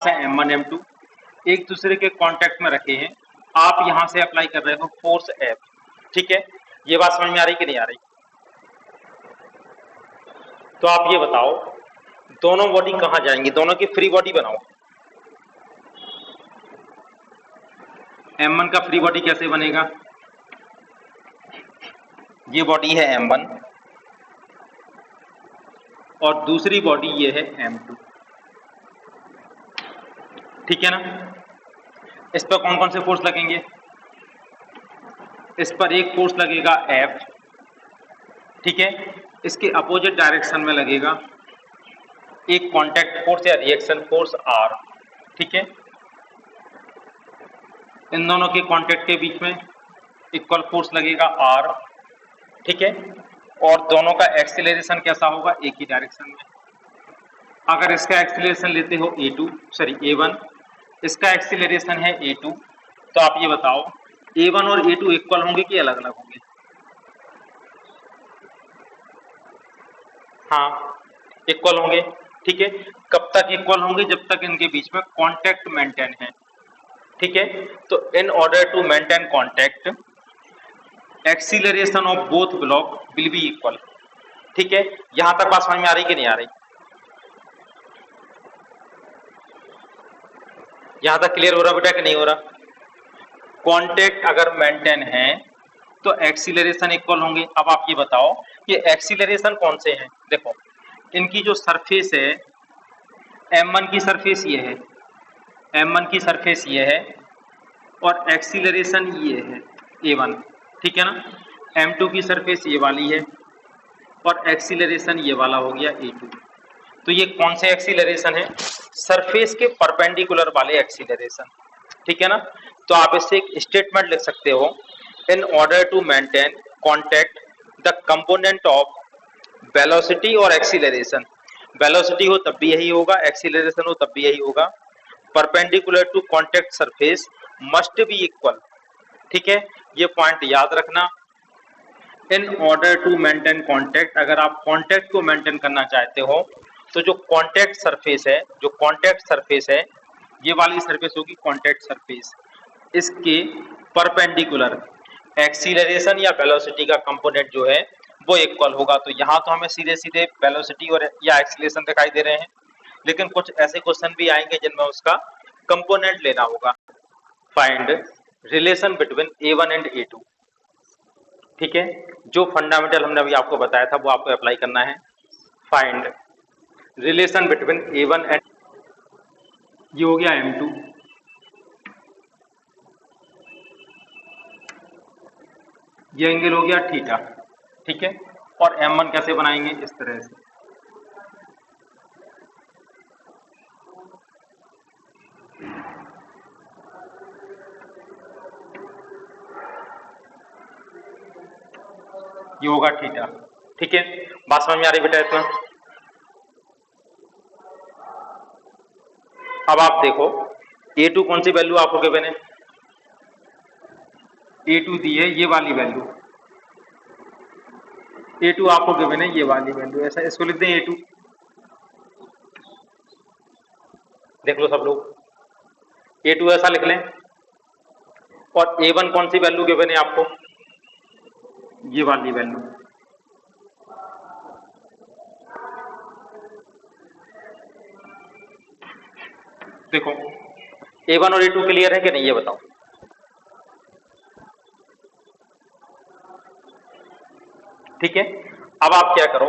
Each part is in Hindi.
M1 M2 एक दूसरे के कांटेक्ट में रखे हैं, आप यहां से अप्लाई कर रहे हो फोर्स F, ठीक है। ये बात समझ में आ रही कि नहीं आ रही? तो आप ये बताओ दोनों बॉडी कहां जाएंगी, दोनों की फ्री बॉडी बनाओ। M1 का फ्री बॉडी कैसे बनेगा? ये बॉडी है M1 और दूसरी बॉडी ये है M2, ठीक है ना। इस पर कौन कौन से फोर्स लगेंगे? इस पर एक फोर्स लगेगा F, ठीक है। इसके अपोजिट डायरेक्शन में लगेगा एक कांटेक्ट फोर्स या रिएक्शन फोर्स R, ठीक है। इन दोनों के कांटेक्ट के बीच में इक्वल फोर्स लगेगा R, ठीक है। और दोनों का एक्सीलरेशन कैसा होगा? एक ही डायरेक्शन में। अगर इसका एक्सीलरेशन लेते हो A1, इसका एक्सीलरेशन है A2, तो आप ये बताओ A1 और A2 इक्वल होंगे कि अलग अलग होंगे? हाँ, इक्वल होंगे, ठीक है। कब तक इक्वल होंगे? जब तक इनके बीच में कांटेक्ट मेंटेन है, ठीक है। तो in order to maintain contact acceleration of both block will be equal, ठीक है। यहां तक बात समझ में आ रही कि नहीं आ रही? यहां तक क्लियर हो रहा बेटा कि नहीं हो रहा? कांटेक्ट अगर मेंटेन है तो एक्सीलरेशन इक्वल होंगे। अब आप ये बताओ कि एक्सीलरेशन कौन से हैं? देखो इनकी जो सरफेस है M1 की सरफेस ये है, M1 की सरफेस ये है और एक्सीलरेशन ये है A1, ठीक है ना। M2 की सरफेस ये वाली है और एक्सीलरेशन ये वाला हो गया A2। तो ये कौन से एक्सीलरेशन है? सरफेस के परपेंडिकुलर वाले एक्सीलरेशन, ठीक है ना। तो आप इससे एक स्टेटमेंट लिख सकते हो, in order to maintain contact the component of velocity और एक्सीलरेशन, वेलोसिटी हो तब भी यही होगा, एक्सीलरेशन हो तब भी यही होगा, perpendicular to contact surface must be equal, ठीक है। ये पॉइंट याद रखना। In order to maintain contact, अगर आप कांटेक्ट को मेंटेन करना चाहते हो तो जो कांटेक्ट सरफेस है, जो कांटेक्ट सरफेस है ये वाली सरफेस होगी कांटेक्ट सरफेस, इसके परपेंडिकुलर एक्सीलरेशन या वेलोसिटी का कंपोनेंट जो है वो इक्वल होगा। तो यहाँ तो हमें सीधे सीधे वेलोसिटी और या एक्सीलरेशन दिखाई दे रहे हैं, लेकिन कुछ ऐसे क्वेश्चन भी आएंगे जिनमें उसका कंपोनेंट लेना होगा। Find relation between A1 and A2, ठीक है। जो फंडामेंटल हमने अभी आपको बताया था वो आपको अप्लाई करना है। Find relation between A1 and, ये हो गया M2, ये एंगल हो गया थीटा, ठीक है। और M1 कैसे बनाएंगे? इस तरह से, ये होगा थीटा, ठीक है। बात समझ में आ रही बेटा इतना? अब आप देखो A2 कौन सी वैल्यू आपको गिवन है? A2 दी है ये वाली वैल्यू, A2 आपको गिवन है ये वाली वैल्यू, ऐसा इसको लिख दें A2, देख लो सब लोग, A2 ऐसा लिख लें। और A1 कौन सी वैल्यू गिवन है आपको? ये वाली वैल्यू, देखो A1 और A2 क्लियर है कि नहीं ये बताओ? ठीक है। अब आप क्या करो,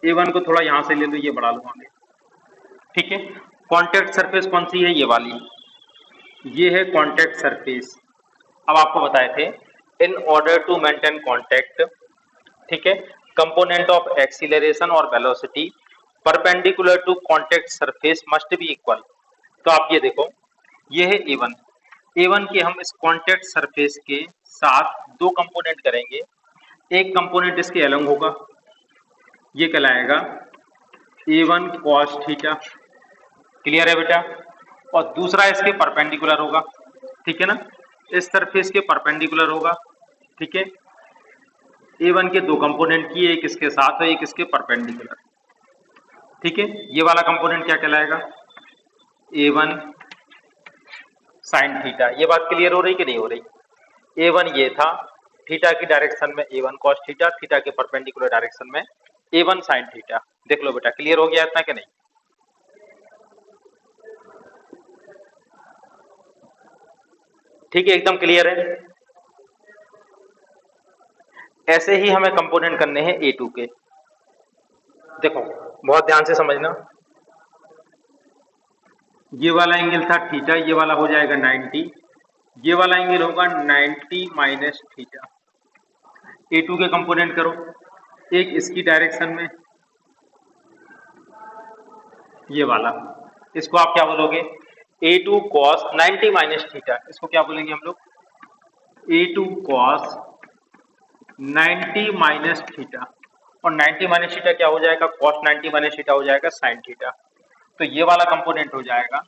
A1 को थोड़ा यहां से ले लो, ये बढ़ा लो आगे, ठीक है। कांटेक्ट सरफेस कौन सी है? ये वाली, ये है कांटेक्ट सरफेस। अब आपको बताए थे in order to maintain contact, ठीक है, कंपोनेंट ऑफ एक्सीलरेशन और velocity perpendicular to contact surface must be equal. तो आप ये देखो, ये है A1, A1 के हम इस कांटेक्ट सरफेस के साथ दो कंपोनेंट करेंगे। एक कंपोनेंट इसके अलग होगा, ये कहलाएगा A1 cos थीटा, क्लियर है बेटा। और दूसरा इसके परपेंडिकुलर होगा, ठीक है ना, इस सरफेस के परपेंडिकुलर होगा, ठीक है। A1 के दो कंपोनेंट किए, एक इसके साथ है एक इसके परपेंडिकुलर, ठीक है। ये वाला कंपोनेंट क्या कहलाएगा? A1 sine theta. ये बात क्लियर हो रही कि नहीं हो रही? A1 ये था, थीटा की डायरेक्शन में A1 कॉस थीटा, थीटा के परपेंडिकुलर डायरेक्शन में A1 साइन थीटा। देख लो बेटा, क्लियर हो गया इतना कि नहीं? ठीक है, एकदम क्लियर है। ऐसे ही हमें कंपोनेंट करने हैं A2 के। देखो बहुत ध्यान से समझना, ये वाला एंगल था थीटा, ये वाला हो जाएगा 90, ये वाला एंगल होगा 90 माइनस थीटा। A2 के कंपोनेंट करो, एक इसकी डायरेक्शन में, ये वाला, इसको आप क्या बोलोगे? A2 cos 90 माइनस थीटा, इसको क्या बोलेंगे हम लोग? A2 cos 90 minus theta. और 90 माइनस थीटा क्या हो जाएगा? cos 90 माइनस थीटा हो जाएगा साइन थीटा। तो ये वाला कंपोनेंट हो जाएगा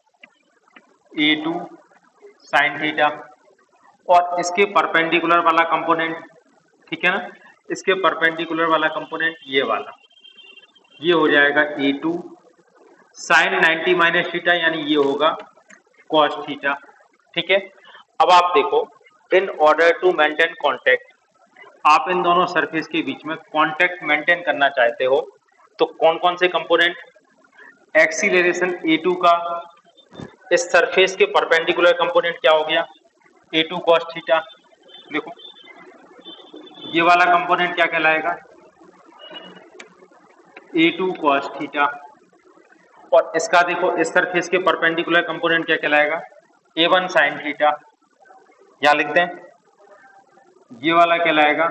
A2 साइन थीटा, और इसके परपेंडिकुलर वाला कंपोनेंट, ठीक है ना, इसके परपेंडिकुलर वाला कंपोनेंट ये वाला, ये हो जाएगा A2 साइन 90 माइनस थीटा, यानी ये होगा कॉस थीटा। ठीक है, अब आप देखो, in order to maintain contact, आप इन दोनों सरफेस के बीच में कांटेक्ट मेंटेन करना चाहते हो, तो कौन कौन से कंपोनेंट? एक्सीलरेशन A2 का इस सरफेस के परपेंडिकुलर कंपोनेंट क्या हो गया? A2 cos theta. देखो ये वाला कंपोनेंट क्या कहलाएगा? A2 cos theta. और इसका देखो, इस सरफेस के परपेंडिकुलर कंपोनेंट क्या कहलाएगा? A1 sin theta. यहां लिखते हैं, ये वाला कहलाएगा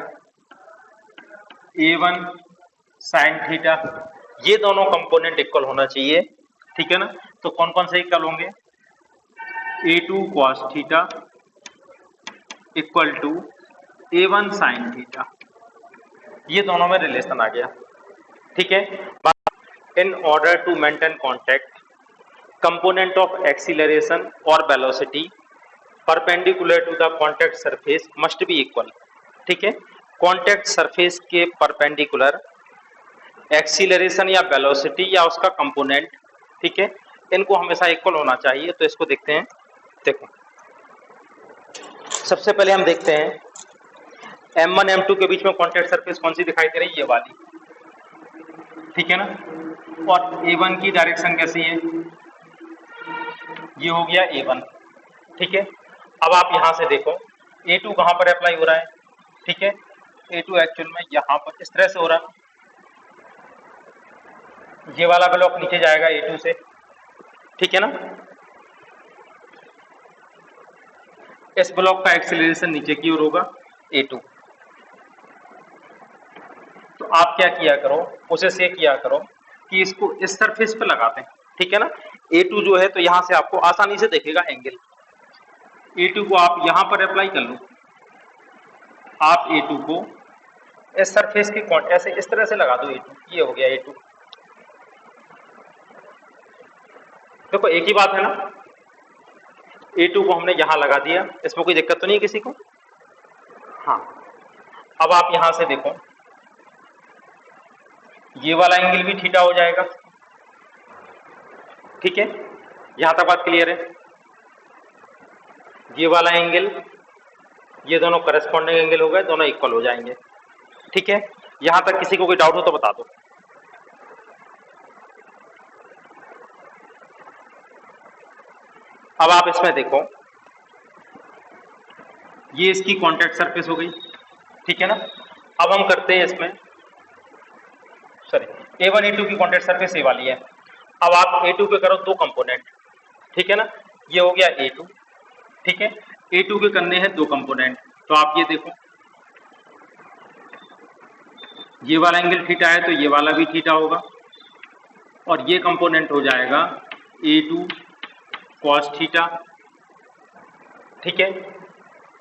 A1 sin थीटा। ये दोनों कंपोनेंट इक्वल होना चाहिए, ठीक है ना? तो कौन कौन से इक्वल होंगे? A2 cos theta equal to A1 sin theta. ये दोनों में रिलेशन आ गया, ठीक है। In order to maintain contact, component of acceleration और velocity perpendicular to the contact surface must be equal. ठीक है, कांटेक्ट सरफेस के परपेंडिकुलर एक्सीलरेशन या वेलोसिटी या उसका कंपोनेंट, ठीक है, इनको हमेशा इक्वल होना चाहिए। तो इसको देखते हैं। देखो सबसे पहले हम देखते हैं M1 M2 के बीच में कांटेक्ट सरफेस कौन सी दिखाई दे रही है? ये वाली, ठीक है ना। और A1 की डायरेक्शन कैसी है? ये हो गया A1, ठीक है। अब आप यहां से देखो A2 कहां पर अप्लाई हो रहा है? ठीक है, A2 एक्चुअल में यहां पर इस तरह से हो रहा है, ये वाला ब्लॉक नीचे जाएगा A2 से, ठीक है ना। इस ब्लॉक का एक्सीलरेशन नीचे की ओर होगा A2। तो आप क्या किया करो, उसे से किया करो कि इसको इस सरफेस पे लगाते हैं, ठीक है ना। A2 जो है तो यहां से आपको आसानी से देखेगा एंगल, A2 को आप यहां पर अप्लाई कर लो। आप A2 को इस सरफेस के ऐसे इस तरह से लगा दो A2, ये हो गया A2। देखो एक ही बात है ना, A2 को हमने यहां लगा दिया, इसमें कोई दिक्कत तो नहीं है किसी को? हाँ, अब आप यहां से देखो, ये वाला एंगल भी थीटा हो जाएगा, ठीक है। यहां तक बात क्लियर है? ये वाला एंगल, ये दोनों करस्पॉन्डिंग एंगल हो गए, दोनों इक्वल हो जाएंगे, ठीक है। यहां तक किसी को कोई डाउट हो तो बता दो। अब आप इसमें देखो, ये इसकी कांटेक्ट सरफेस हो गई, ठीक है ना। अब हम करते हैं इसमें, सॉरी, A1 A2 की कांटेक्ट सरफेस ये वाली है। अब आप A2 पे करो दो कंपोनेंट, ठीक है ना। ये हो गया A2, ठीक है। A2 के करने हैं दो कंपोनेंट, तो आप ये देखो, ये वाला एंगल थीटा है तो ये वाला भी थीटा होगा, और ये कंपोनेंट हो जाएगा A2 cos थीटा, ठीक है।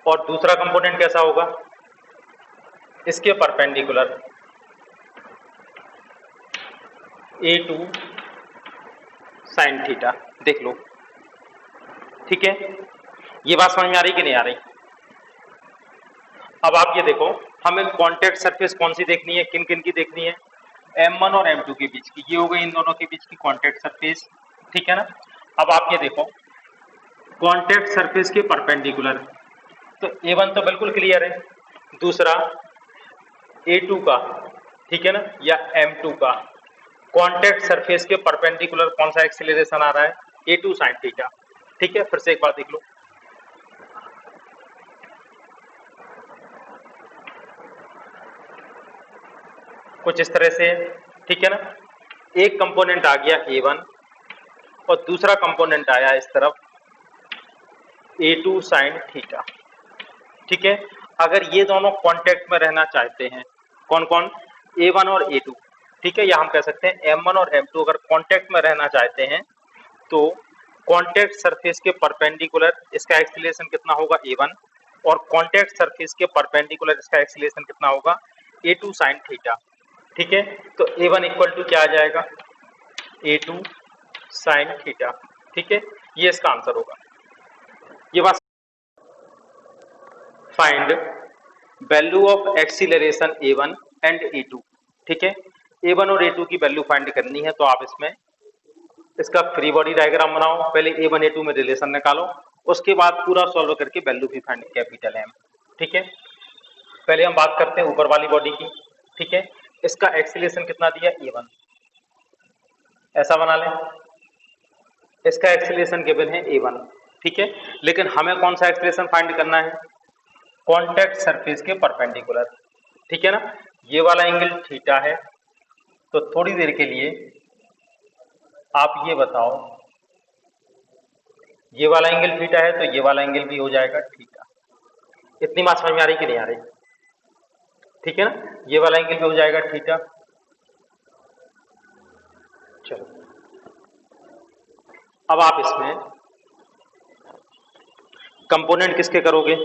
और दूसरा कंपोनेंट कैसा होगा? इसके परपेंडिकुलर A2 sin थीटा। देख लो, ठीक है। ये बात समझ में आ रही कि नहीं आ रही? अब आप ये देखो, हमें कांटेक्ट सरफेस कौन सी देखनी है, किन किन की देखनी है? M1 और M2 के बीच की, ये हो गई इन दोनों के बीच की कांटेक्ट सरफेस, ठीक है ना। अब आप ये देखो कॉन्टैक्ट सरफेस के परपेंडिकुलर, तो A1 तो बिल्कुल क्लियर है, दूसरा A2 का, ठीक है ना, या M2 का कॉन्टैक्ट सरफेस के परपेंडिकुलर कौन सा एक्सीलरेशन आ रहा है, A2 साइन थीटा। ठीक है, फिर से एक बार देख लो, कुछ इस तरह से, ठीक है ना, एक कंपोनेंट आ गया A1 और दूसरा कंपोनेंट आया इस तरफ A2 साइन थीटा। ठीक है, अगर ये दोनों कांटेक्ट में रहना चाहते हैं, कौन कौन, A1 और A2, ठीक है, या हम कह सकते हैं M1 और M2 अगर कांटेक्ट में रहना चाहते हैं तो कांटेक्ट सरफेस के परपेंडिकुलर इसका एक्सीलरेशन कितना होगा A1 और कांटेक्ट सरफेस के परपेंडिकुलर इसका एक्सीलरेशन कितना होगा A2 साइन थीटा। ठीक है, तो A1 इक्वल टू क्या आ जाएगा, A2 साइन थीटा। ठीक है, ये इसका आंसर होगा। ये बात, find value of acceleration A1 and A2। ठीक है, A1 और A2 की वैल्यू फाइंड करनी है, तो आप इसमें इसका फ्री बॉडी डायग्राम बनाओ, पहले A1 A2 में रिलेशन निकालो, उसके बाद पूरा सॉल्व करके वैल्यू भी फाइंड कैपिटल M। ठीक है, पहले हम बात करते हैं ऊपर वाली बॉडी की। ठीक है, इसका एक्सीलरेशन कितना दिया A1, ऐसा बना लें, इसका एक्सीलरेशन गिवन है A1। ठीक है, लेकिन हमें कौन सा एक्सीलरेशन फाइंड करना है, कॉन्टैक्ट सरफेस के परपेंडिकुलर। ठीक है ना, ये वाला एंगल थीटा है, तो थोड़ी देर के लिए आप ये बताओ, ये वाला एंगल थीटा है तो ये वाला एंगल भी हो जाएगा थीटा। इतनी बात समझ में आ रही कि नहीं आ रही, ठीक है ना, ये वाला एंगल भी हो जाएगा थीटा। चलो, अब आप इसमें कंपोनेंट किसके करोगे,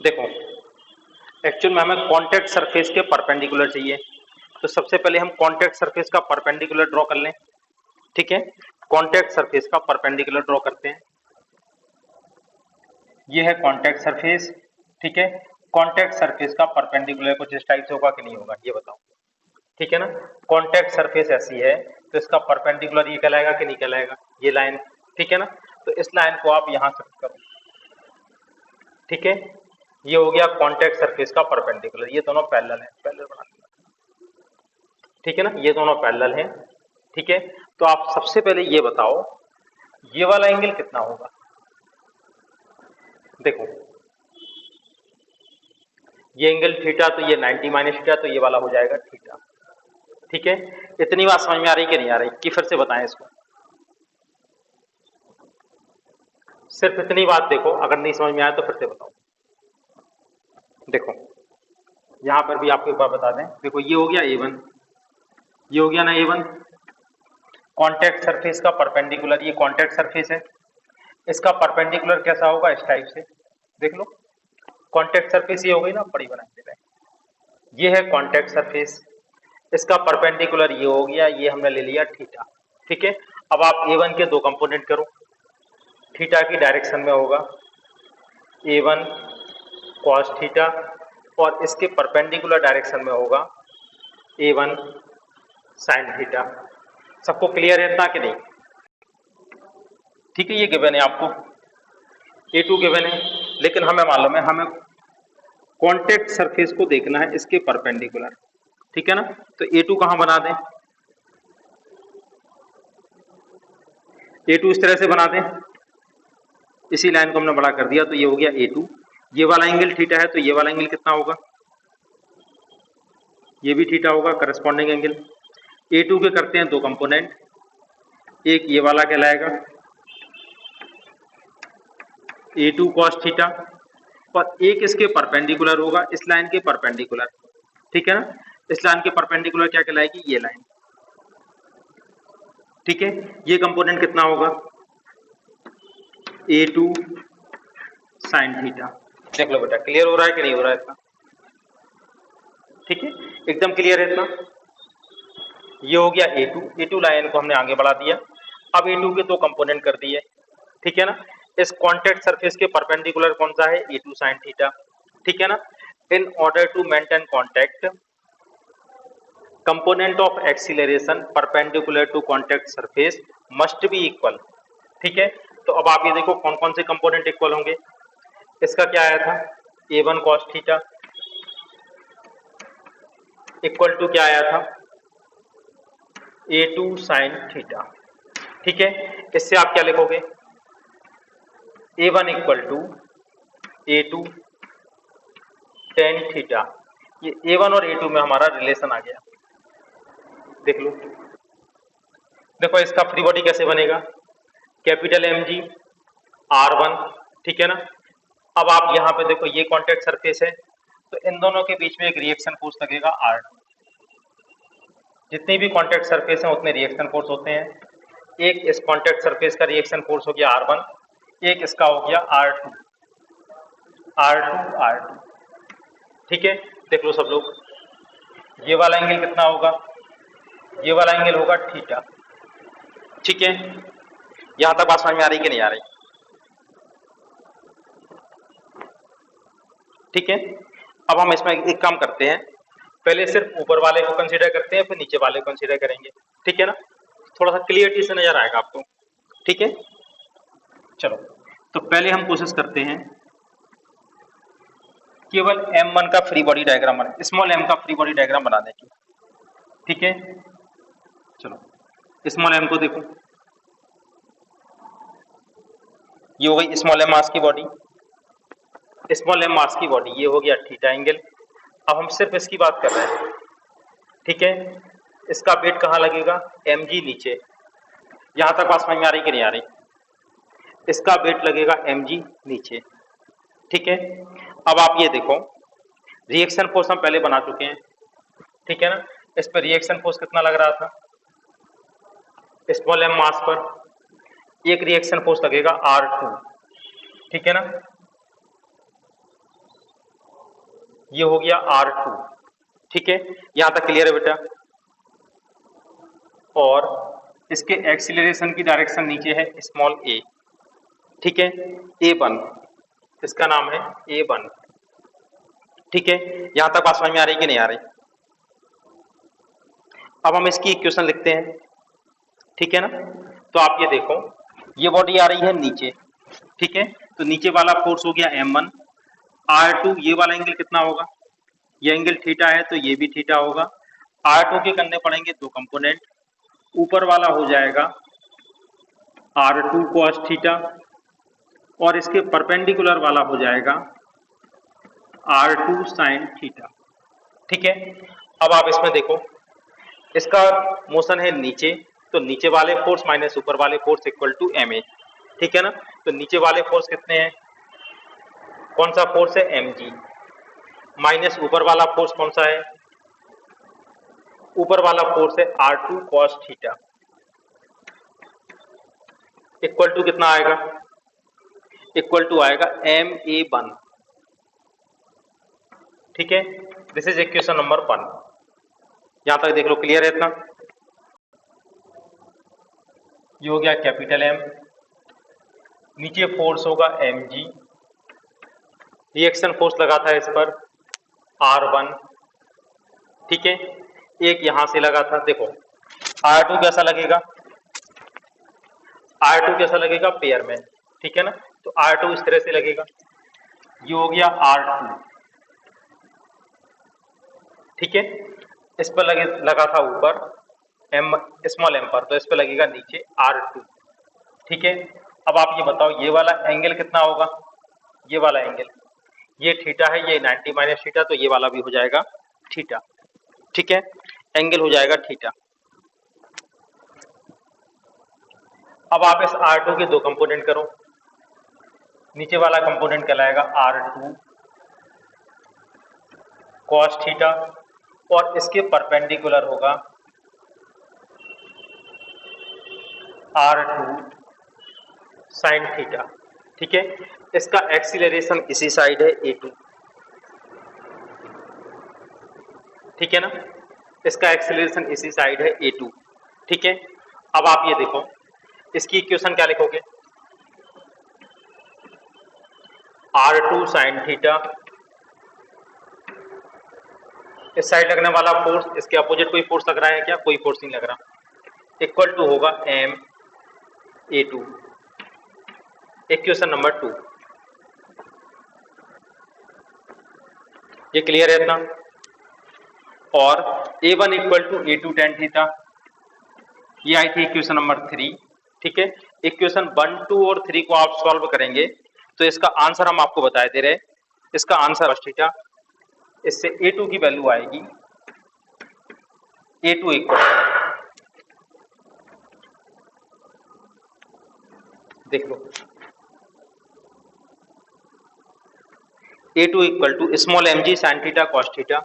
देखो एक्चुअल में हमें कॉन्टैक्ट सरफेस के परपेंडिकुलर चाहिए, तो सबसे पहले हम कॉन्टैक्ट सरफेस का परपेंडिकुलर ड्रॉ कर लें। ठीक है, कॉन्टैक्ट सरफेस का परपेंडिकुलर ड्रॉ करते हैं, ये है कॉन्टैक्ट सरफेस। ठीक है, कॉन्टैक्ट सरफेस का परपेंडिकुलर कुछ इस टाइप से होगा कि नहीं होगा, ये बताओ। ठीक है ना, कॉन्टैक्ट सरफेस ऐसी है तो इसका परपेंडिकुलर ये कहलाएगा कि नहीं कहलाएगा, ये लाइन। ठीक है ना, तो इस लाइन को आप यहां से करो। ठीक है, ये हो गया कॉन्टैक्ट सरफेस का परपेंडिकुलर, ये दोनों पैरेलल है, पैरेलल बना दिया। ठीक है ना, ये दोनों पैरेलल हैं। ठीक है, तो आप सबसे पहले ये बताओ ये वाला एंगल कितना होगा, देखो ये एंगल थीटा, तो ये 90 माइनस थीटा, तो ये वाला हो जाएगा थीटा। ठीक है, इतनी बात समझ में आ रही कि नहीं आ रही, कि फिर से बताएं इसको, सिर्फ इतनी बात देखो, अगर नहीं समझ में आया तो फिर से बताओ। देखो यहां पर भी आपको एक बार बता दें, देखो ये हो गया A1, ये हो गया ना A1, कॉन्टैक्ट सरफेस का परपेंडिकुलर, ये कॉन्टैक्ट सरफेस है, इसका परपेंडिकुलर कैसा होगा, इस टाइप से देख लो, कॉन्टैक्ट सरफेस ये हो गई ना, बड़ी बना देते हैं, ये है कॉन्टैक्ट सरफेस, इसका परपेंडिकुलर ये हो गया, ये हमने ले लिया थीटा। ठीक है, अब आप A1 के दो कंपोनेंट करो, थीटा की डायरेक्शन में होगा A1 कॉस थीटा और इसके परपेंडिकुलर डायरेक्शन में होगा A1 साइन थीटा। सबको क्लियर है इतना कि नहीं, ठीक है, ये गिवन है आपको, A2 गिवन है, लेकिन हमें मालूम है हमें कॉन्टैक्ट सरफेस को देखना है इसके परपेंडिकुलर। ठीक है ना, तो A2 कहां बना दें, A2 इस तरह से बना दें, इसी लाइन को हमने बड़ा कर दिया, तो ये हो गया A2, ये वाला एंगल थीटा है, तो ये वाला एंगल कितना होगा, ये भी थीटा होगा, करस्पॉन्डिंग एंगल। A2 के करते हैं दो कंपोनेंट, एक ये वाला कहलाएगा A2 cos थीटा और एक इसके परपेंडिकुलर होगा, इस लाइन के परपेंडिकुलर। ठीक है ना, इस लाइन के परपेंडिकुलर क्या कहलाएगी, ये लाइन। ठीक है, ये कंपोनेंट कितना होगा A2 साइन थीटा। देख लो बेटा, क्लियर हो रहा है कि नहीं हो रहा है इतना, ठीक है, एकदम क्लियर है इतना। ये हो गया A2 लाइन को हमने आगे बढ़ा दिया, अब A2 के दो कंपोनेंट कर दिए। ठीक है ना, इस कॉन्टैक्ट सरफेस के परपेंडिकुलर कौन सा है, A2 साइन थीटा। ठीक है ना, in order to maintain contact component of acceleration perpendicular to contact surface must be equal. ठीक है, तो अब आप ये देखो कौन कौन से कंपोनेंट इक्वल होंगे। इसका क्या आया था, a1 cos theta equal to क्या आया था, a2 sin थीटा। ठीक है, इससे आप क्या लिखोगे, a1 equal to a2 tan theta. ये a1 और a2 में हमारा रिलेशन आ गया, देख लो। देखो इसका फ्री बॉडी कैसे बनेगा, कैपिटल mg r1, ठीक है ना। अब आप यहाँ पे देखो ये कॉन्टैक्ट सरफेस है, तो इन दोनों के बीच में एक रिएक्शन फोर्स लगेगा r2। जितनी भी कॉन्टैक्ट सरफेस हैं उतने रिएक्शन फोर्स होते हैं। एक इस कॉन्टैक्ट सरफेस का रिएक्शन फोर्स हो गया r1, एक इसका हो गया r2, r2। ठीक है, देख लो सब लोग, ये वाला एंगल कितना होगा, ये वाला एंगल होगा थीटा। ठीक है, यहां तक बात समझ में आ रही कि नहीं आ रही। ठीक है, अब हम इसमें एक काम करते हैं, पहले सिर्फ ऊपर वाले को कंसीडर करते हैं, फिर नीचे वाले को कंसीडर करेंगे। ठीक है ना, थोड़ा सा क्लियरिटी से नजर आएगा आपको। ठीक है, चलो तो पहले हम कोशिश करते हैं केवल m1 का फ्री बॉडी डायग्राम बना, स्मॉल m का फ्री बॉडी डायग्राम बनाने की। ठीक है, चलो स्मॉल m को देखो, ये हो गई स्मॉल m मास की बॉडी, स्मॉल m मास की बॉडी, ये हो गया थीटा एंगल। अब हम सिर्फ इसकी बात कर रहे हैं। ठीक है, इसका वेट कहाँ लगेगा, mg नीचे। यहां तक बात समझ में आ रही कि नहीं आ रही, इसका वेट लगेगा mg नीचे। ठीक है, अब आप ये देखो रिएक्शन फोर्स हम पहले बना चुके हैं। ठीक है ना, इस पर रिएक्शन फोर्स कितना लग रहा था, स्मॉल m मास पर एक रिएक्शन फोर्स लगेगा r2। ठीक है ना, ये हो गया r2। ठीक है, यहां तक क्लियर है बेटा। और इसके एक्सीलरेशन की डायरेक्शन नीचे है स्मॉल a। ठीक है, a1, इसका नाम है a1। ठीक है, यहां तक बात समझ में आ रही कि नहीं आ रही। अब हम इसकी इक्वेशन लिखते हैं। ठीक है ना, तो आप ये देखो, ये बॉडी आ रही है नीचे। ठीक है, तो नीचे वाला फोर्स हो गया m1, r2, ये वाला एंगल कितना होगा, ये एंगल थीटा है तो ये भी थीटा होगा। r2 के करने पड़ेंगे दो कंपोनेंट, ऊपर वाला हो जाएगा r2 cos थीटा और इसके परपेंडिकुलर वाला हो जाएगा r2 sin थीटा। ठीक है, अब आप इसमें देखो, इसका मोशन है नीचे, तो नीचे वाले फोर्स माइनस ऊपर वाले फोर्स इक्वल टू ma। ठीक है ना, तो नीचे वाले फोर्स कितने हैं, कौन सा फोर्स है, mg, माइनस ऊपर वाला फोर्स कौन सा है, ऊपर वाला फोर्स है r2 cos theta, equal to कितना आएगा, इक्वल टू आएगा ma1। ठीक है, दिस इज इक्वेशन नंबर 1। यहां तक देख लो, क्लियर है इतना। ये हो गया कैपिटल M, नीचे फोर्स होगा mg, रिएक्शन फोर्स लगा था इस पर r1। ठीक है, एक यहां से लगा था, देखो r2 कैसा लगेगा, r2 कैसा लगेगा पेयर में। ठीक है ना, तो r2 इस तरह से लगेगा, ये हो गया r2। ठीक है, इस पर लगा था ऊपर m, स्मॉल m पर, तो इस पर लगेगा नीचे r2। ठीक है, अब आप ये बताओ ये वाला एंगल कितना होगा, ये वाला एंगल, ये थीटा है, ये 90 माइनस थीटा, तो ये वाला भी हो जाएगा थीटा। ठीक है, एंगल हो जाएगा थीटा। अब आप इस r2 के दो कंपोनेंट करो, नीचे वाला कंपोनेंट कहलाएगा r2 cos थीटा और इसके परपेंडिकुलर होगा r2 sin थीटा। ठीक है, इसका एक्सीलरेशन इसी साइड है a2। ठीक है ना, इसका एक्सीलरेशन इसी साइड है a2। ठीक है, अब आप ये देखो, इसकी इक्वेशन क्या लिखोगे, r2 sin थीटा इस साइड लगने वाला फोर्स, इसके अपोजिट कोई फोर्स लग रहा है क्या? कोई फोर्स नहीं लग रहा, इक्वल टू होगा ma2। इक्वेशन नंबर 2, ये क्लियर है इतना? और a1 equal to a2 tan theta, ये आई थी इक्वेशन नंबर 3। ठीक है, इक्वेशन 1, 2 और 3 को आप सॉल्व करेंगे तो इसका आंसर हम आपको बता दे रहे, इसका आंसर थीटा, इससे a2 की वैल्यू आएगी a2 इक्वल, देख लो, a2 equal to small mg sin theta cos theta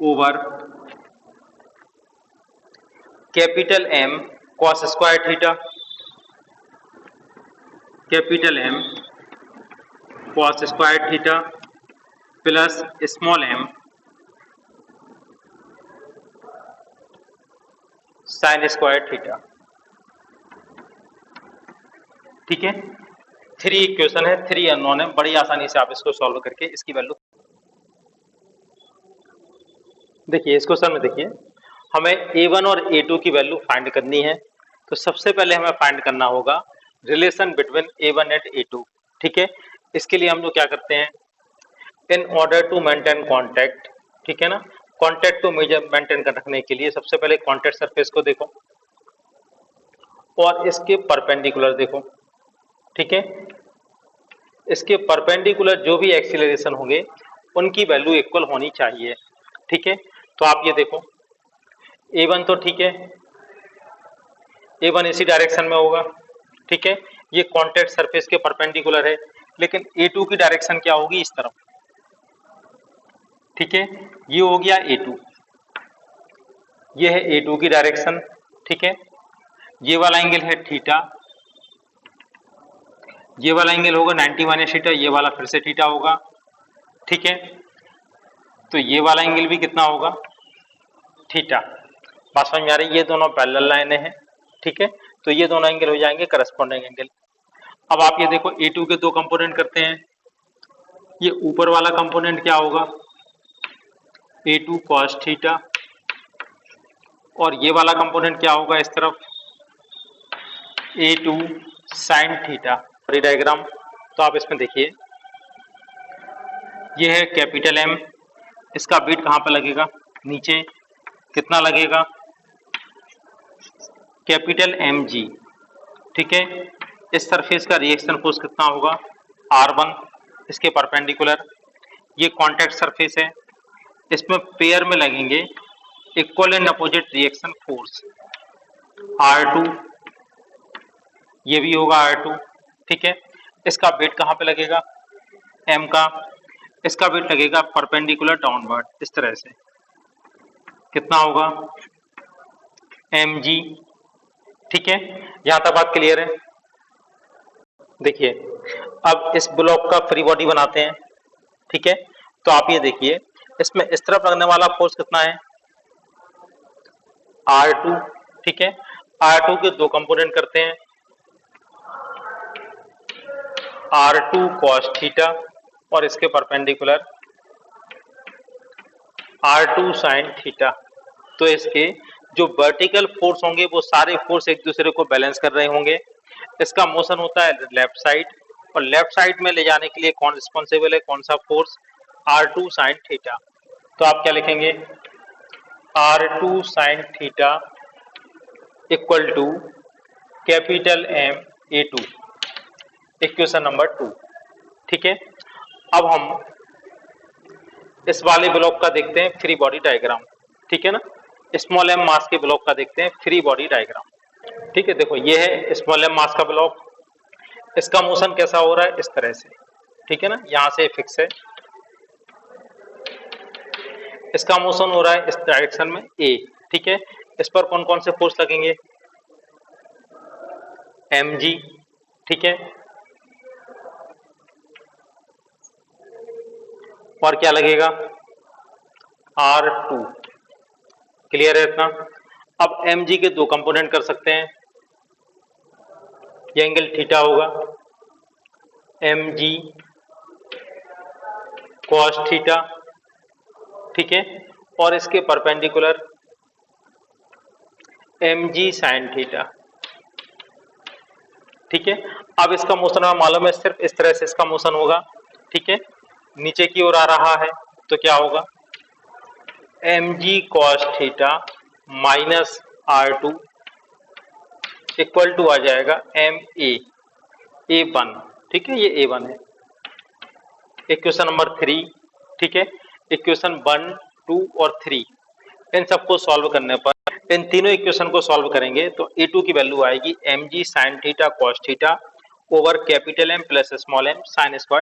over capital M cos square theta, capital M cos square theta plus small m sine square theta. ठीक है, 3 इक्वेशन है, 3 अननोन है, बड़ी आसानी से आप इसको सॉल्व करके इसकी वैल्यू, देखिए इस क्वेश्चन में देखिए हमें a1 और a2 की वैल्यू फाइंड करनी है। तो सबसे पहले हमें फाइंड करना होगा relation between a1 and a2। ठीक है, इसके लिए हम लोग क्या करते हैं, in order to maintain contact, ठीक है ना, कांटेक्ट को मेंटेन कर रखने के लिए सबसे पहले कांटेक्ट सरफेस को देखो और इसके परपेंडिकुलर देखो। ठीक है, इसके परपेंडिकुलर जो भी एक्सीलरेशन होंगे उनकी वैल्यू इक्वल होनी चाहिए। ठीक है, तो आप ये देखो a1 तो ठीक है, a1 इसी डायरेक्शन में होगा। ठीक है, ये कांटेक्ट सरफेस के परपेंडिकुलर है, लेकिन a2 की डायरेक्शन क्या होगी, इस तरफ। ठीक है, ये हो गया a2, ये है a2 की डायरेक्शन। ठीक है, ये वाला एंगल है थीटा, ये वाला एंगल होगा 90 माइनस थीटा, ये वाला फिर से थीटा होगा। ठीक है, तो ये वाला एंगल भी कितना होगा, थीटा। बात समझ में आ रही है? ये दोनों पैरेलल लाइनें हैं। ठीक है, तो ये दोनों एंगल हो जाएंगे करस्पॉन्डिंग एंगल। अब आप ये देखो a2 के दो कंपोनेंट करते हैं, ये ऊपर वाला कंपोनेंट क्या होगा, a2 cos थीटा, और ये वाला कंपोनेंट क्या होगा इस तरफ, a2 sin थीटा। डायग्राम तो आप इसमें देखिए, ये है कैपिटल M, इसका बीट कहाँ पर लगेगा, नीचे, कितना लगेगा, कैपिटल mg। ठीक है, इस सरफेस का रिएक्शन फोर्स कितना होगा, R1, इसके परपेंडिकुलर। ये कॉन्टैक्ट सरफेस है, इसमें पेयर में लगेंगे equal and opposite reaction force R2, ये भी होगा R2। ठीक है, इसका वेट कहाँ पे लगेगा, M का, इसका वेट लगेगा परपेंडिकुलर डाउनवर्ड, इस तरह से, कितना होगा mg। ठीक है, यहां तक बात क्लियर है? देखिए अब इस ब्लॉक का फ्री बॉडी बनाते हैं। ठीक है, तो आप ये देखिए इसमें इस तरफ लगने वाला फोर्स कितना है, R2। ठीक है, R2 के दो कंपोनेंट करते हैं, R2 cos थीटा और इसके परपेंडिकुलर R2 sin थीटा। तो इसके जो वर्टिकल फोर्स होंगे वो सारे फोर्स एक दूसरे को बैलेंस कर रहे होंगे। इसका मोशन होता है लेफ्ट साइड, और लेफ्ट साइड में ले जाने के लिए कौन रिस्पॉन्सिबल है, कौन सा फोर्स, R2 sin थीटा। तो आप क्या लिखेंगे, R2 sin theta equal to capital M A2, equation number 2। ठीक है, अब हम इस वाले ब्लॉक का देखते हैं फ्री बॉडी डायग्राम। ठीक है ना, स्मॉल m मास के ब्लॉक का देखते हैं फ्री बॉडी डायग्राम। ठीक है, देखो ये है स्मॉल m मास का ब्लॉक, इसका मोशन कैसा हो रहा है, इस तरह से। ठीक है ना, यहां से फिक्स है, इसका मोशन हो रहा है इस डायरेक्शन में A। ठीक है, इस पर कौन कौन से फोर्स लगेंगे, mg। ठीक है, और क्या लगेगा, R2। क्लियर है इतना? अब mg के दो कंपोनेंट कर सकते हैं, ये एंगल थीटा होगा, एम जी कॉस थीटा, ठीक है, और इसके perpendicular M G sine theta, ठीक है। अब इसका मोशन हमें मालूम है, सिर्फ इस तरह से इसका मोशन होगा, ठीक है, नीचे की ओर आ रहा है तो क्या होगा, M G cos theta minus R two equal to आ जाएगा एम ए वन, ठीक है, ये ए वन है। इक्वेशन नंबर 3, ठीक है, इक्वेशन 1, 2 और 3 इन सबको सॉल्व करने पर इन तीनों इक्वेशन को सॉल्व करेंगे तो ए2 की वैल्यू आएगी M G sine theta cos theta over capital M plus small M sine square